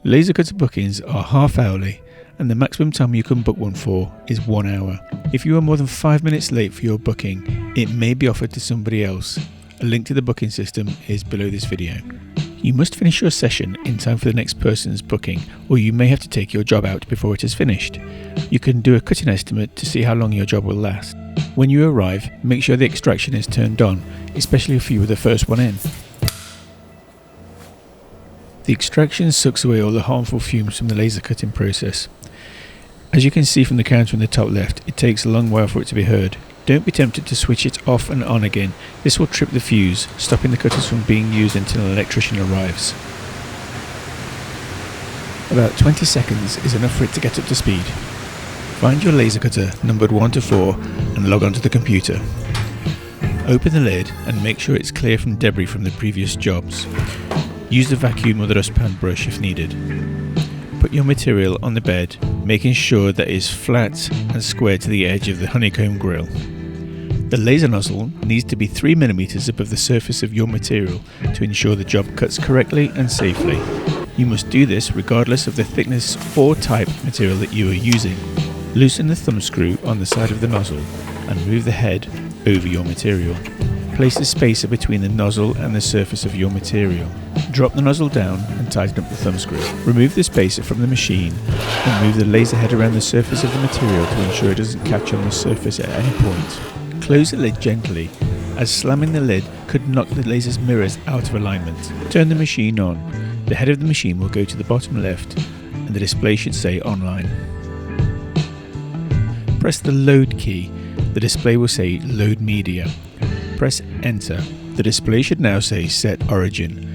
Laser cutter bookings are half hourly, and the maximum time you can book one for is 1 hour. If you are more than 5 minutes late for your booking, it may be offered to somebody else. A link to the booking system is below this video. You must finish your session in time for the next person's booking, or you may have to take your job out before it is finished. You can do a cutting estimate to see how long your job will last. When you arrive, make sure the extraction is turned on, especially if you were the first one in. The extraction sucks away all the harmful fumes from the laser cutting process. As you can see from the counter in the top left, it takes a long while for it to be heard. Don't be tempted to switch it off and on again. This will trip the fuse, stopping the cutters from being used until an electrician arrives. About 20 seconds is enough for it to get up to speed. Find your laser cutter numbered 1 to 4 and log onto the computer. Open the lid and make sure it's clear from debris from the previous jobs. Use the vacuum or the dustpan brush if needed. Put your material on the bed, making sure that it is flat and square to the edge of the honeycomb grill. The laser nozzle needs to be 3 mm above the surface of your material to ensure the job cuts correctly and safely. You must do this regardless of the thickness or type of material that you are using. Loosen the thumb screw on the side of the nozzle and move the head over your material. Place the spacer between the nozzle and the surface of your material. Drop the nozzle down and tighten up the thumb screw. Remove the spacer from the machine and move the laser head around the surface of the material to ensure it doesn't catch on the surface at any point. Close the lid gently, as slamming the lid could knock the laser's mirrors out of alignment. Turn the machine on. The head of the machine will go to the bottom left and the display should say online. Press the load key. The display will say load media. Press enter. The display should now say set origin.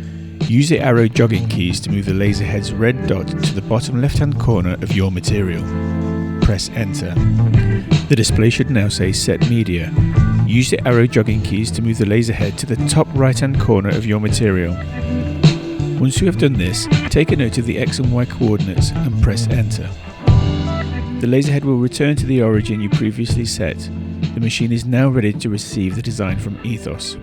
Use the arrow jogging keys to move the laser head's red dot to the bottom left hand corner of your material. Press enter. The display should now say set media. Use the arrow jogging keys to move the laser head to the top right hand corner of your material. Once you have done this, take a note of the X and Y coordinates and press enter. The laser head will return to the origin you previously set. The machine is now ready to receive the design from Ethos.